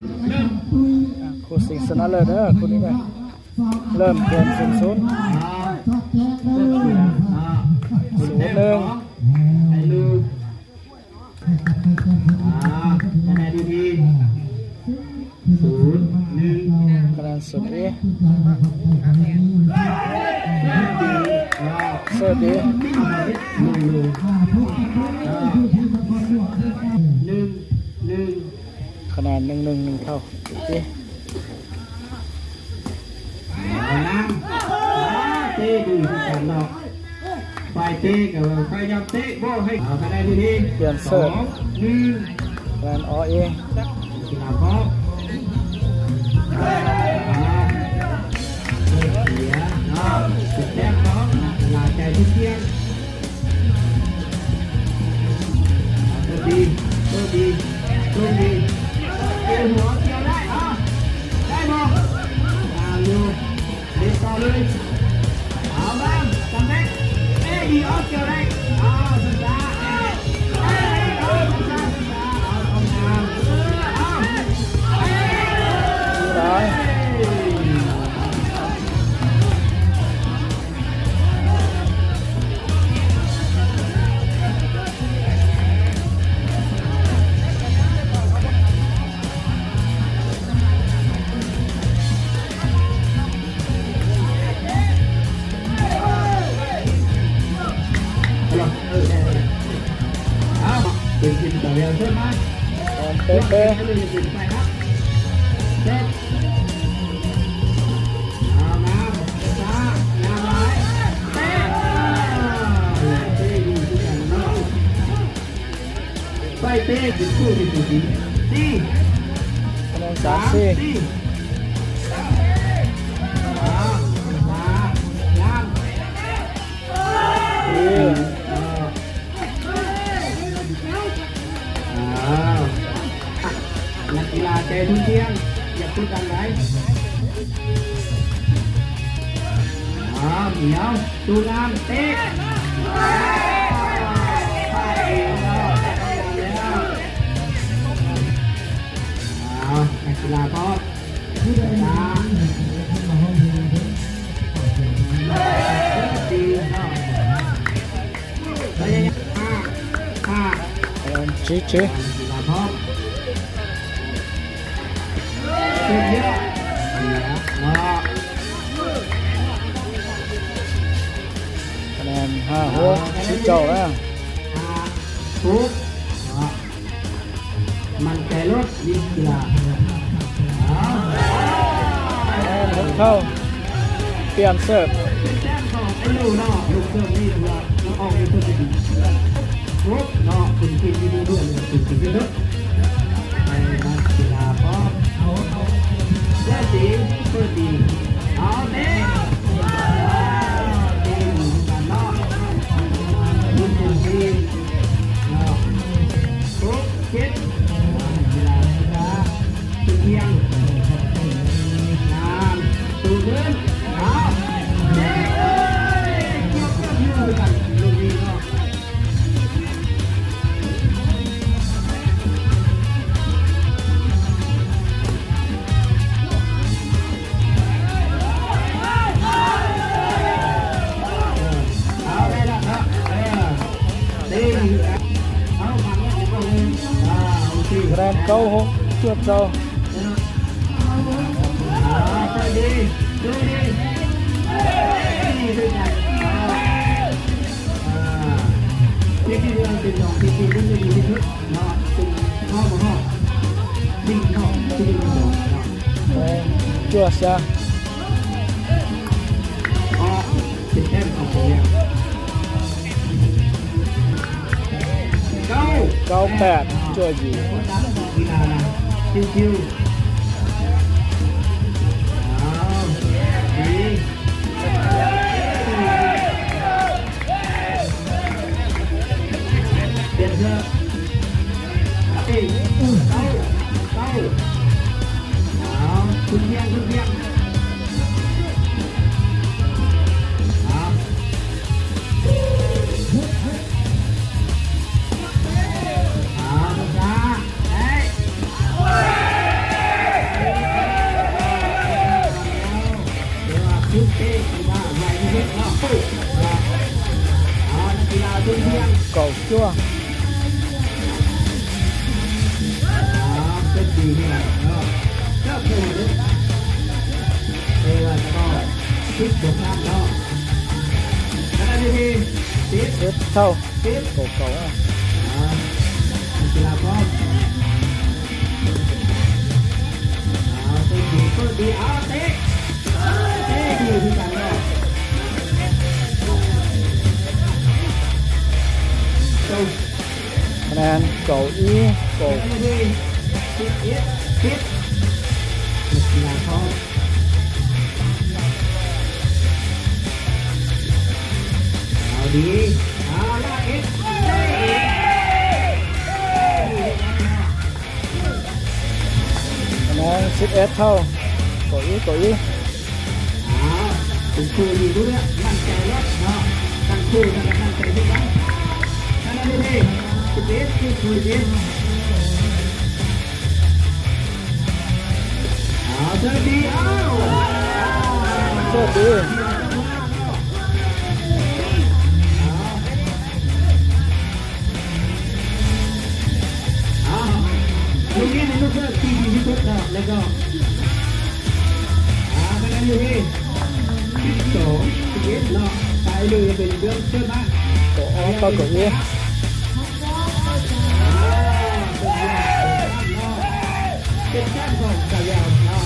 คู่สิงชนะเลยเด้อคู่นี้เลยเริ่มเกม0-0 0-1ไอ้ลูกคะแนนดี0-1คะแนนสุดดีเสิร์ฟดีคะแนน1-1 1เท่าดีเต้ดูกันเนาะไปเต้กับไปยำเต้โบ้ให้เอาคะแนนดีๆเปลี่ยนเสิร์ฟ1คะแนนเอกีฬาบอลเสียเนาะสุดแซ่บเนาะลาใจทุกเที่ยงตัวดีตัวดีตัวดีเกี่ยวหัวเกี่ยวได้ได้บอลอยู่เล่นต่อเลยเอาบ้างจำได้ดีออกเกี่ยวได้สุดท้ายเป็นทีมต่อเรียนใช่ไหมเป๊ะไปครับเซ็ตเอาน้ำน้ำไหลเต้เต้ดีทุกอย่างเนาะไปเต้ดิสู้ดิสู้ดิดีคะแนน3-4นักกีฬาใจทุ่งเที่ยงอย่าพูดดังไรเหนียวตูนามเตะนักกีฬาพร้อมดีคะแนนชี้นักกีฬาพร้อมเยอะคะแนน5-6ชี้เจ้าแล้วทุกมันใจรถยิงกีฬาคะแนน6เท่าเปลี่ยนเสิร์ฟแต้มของไอ้ลูกเนาะลูกเสิร์ฟนี่เราออกเป็นตัวดีทุกเนาะเป็นทีมที่ดีด้วยเป็นทีมที่ดีในนักกีฬาพร้อมเจ้าสีเพื่อดีเอาเด้ดีกันเนาะลูกทีมเนาะทุกคิดกีฬาเที่ยงงานตูเดินเอาเด้เกี่ยวกับยืนกันลูกนี้เนาะคะแนน9-6จวดเจ้าดีดูดีด้วยกันที่เรื่องเป็นของที่ที่ที่ดีที่สุดเนาะเป็นห้องดิ้งห้องที่ดีที่สุดเนาะจวดซะติดแต้มของผมเนี่ย9-8จวดอยู่กีฬาชิวเปลี่ยนเสื้อเอ้ยเต้าคุณเพียง จั่ว เป็นดีนี่แหละก็คือก็คิดบวกน้ำเนาะแล้วดีติด เจ็ดเท่า ติด เก่าๆอ่ะ กีฬาพร้อมเป็นดีเตะดีที่กันเนาะจบ คะแนนเก่าอีเก่า ติดกีฬาพร้อมเอาดีเอาละเอ็ด คะแนน11เท่าเก่าอีคุณครูอยู่ด้วยมั่นใจแล้วเนาะตั้งครูตั้งมั่นใจด้วยนะนั่นนี่คุณเดชคุณครูเดชเจอดีโชคดี ลูกนี้ในลูกเสือที่ดีที่สุดแล้วก็คะแนนอยู่ที่12 11เนาะตายเลยเป็นเรื่องเชื่อมั่น เก่าอ้อเก่าอี เป็นแค่ของกายาวเนาะ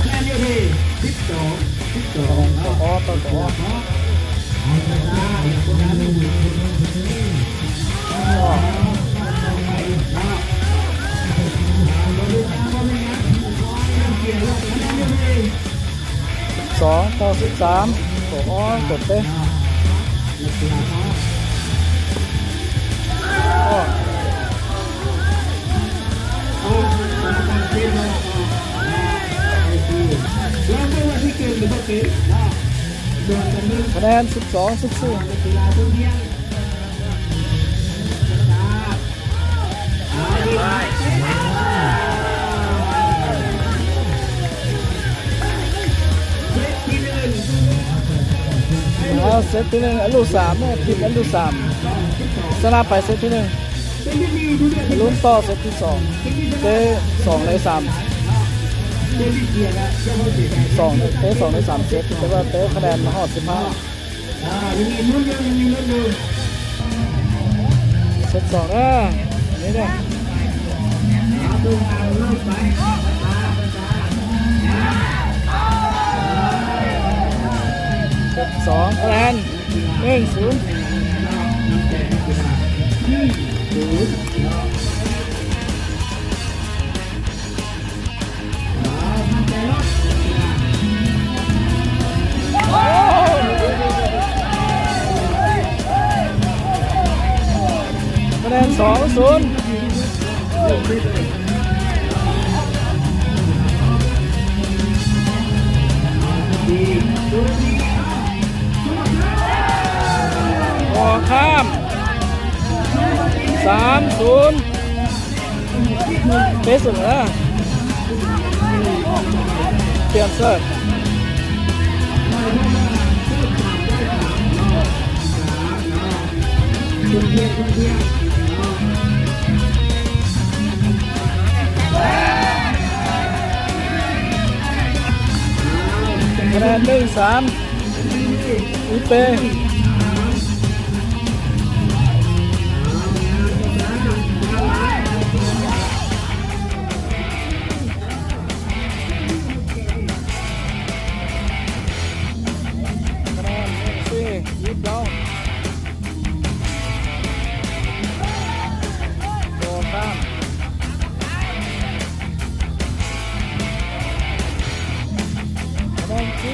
คะแนนอยู่ที่12 เก่าอ้อเก่าอ้อ 2ต่อ13เก่าอ้อกดเต้อ้อคะแนน12-14เอาเซตที่1อันลูก3เนี่ยทีมอันลูก3ชนะไปเซตที่1ลุ้นต่อเซตที่2เตะ2ใน3 เตะ2ใน3เซตแต่ว่าเตะคะแนนมาฮอด15เซต2นะนี่เนี่ยเซต2คะแนน1-0คะแนน2-0พอข้าม3-0เป๊ะสุดแล้วเปลี่ยนเสิร์ฟคะแนน1-3อีเป้ยิบเราโดนข้ามคะแนนชี้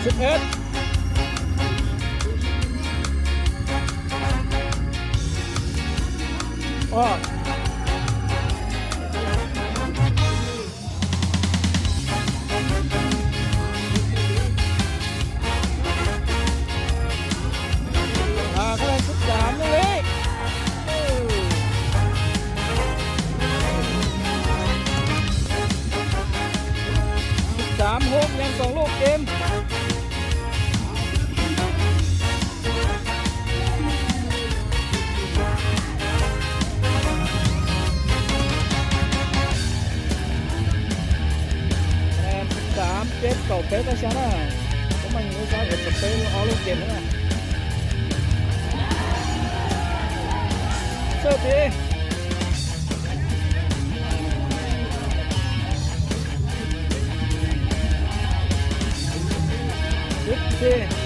11อ้อคะแนน13เลย3-6ยัง2ลูกเกมchết cầu kế ta sáng á có mình mới sao được tế nó luôn tiền nữa nè sơ thì tiếp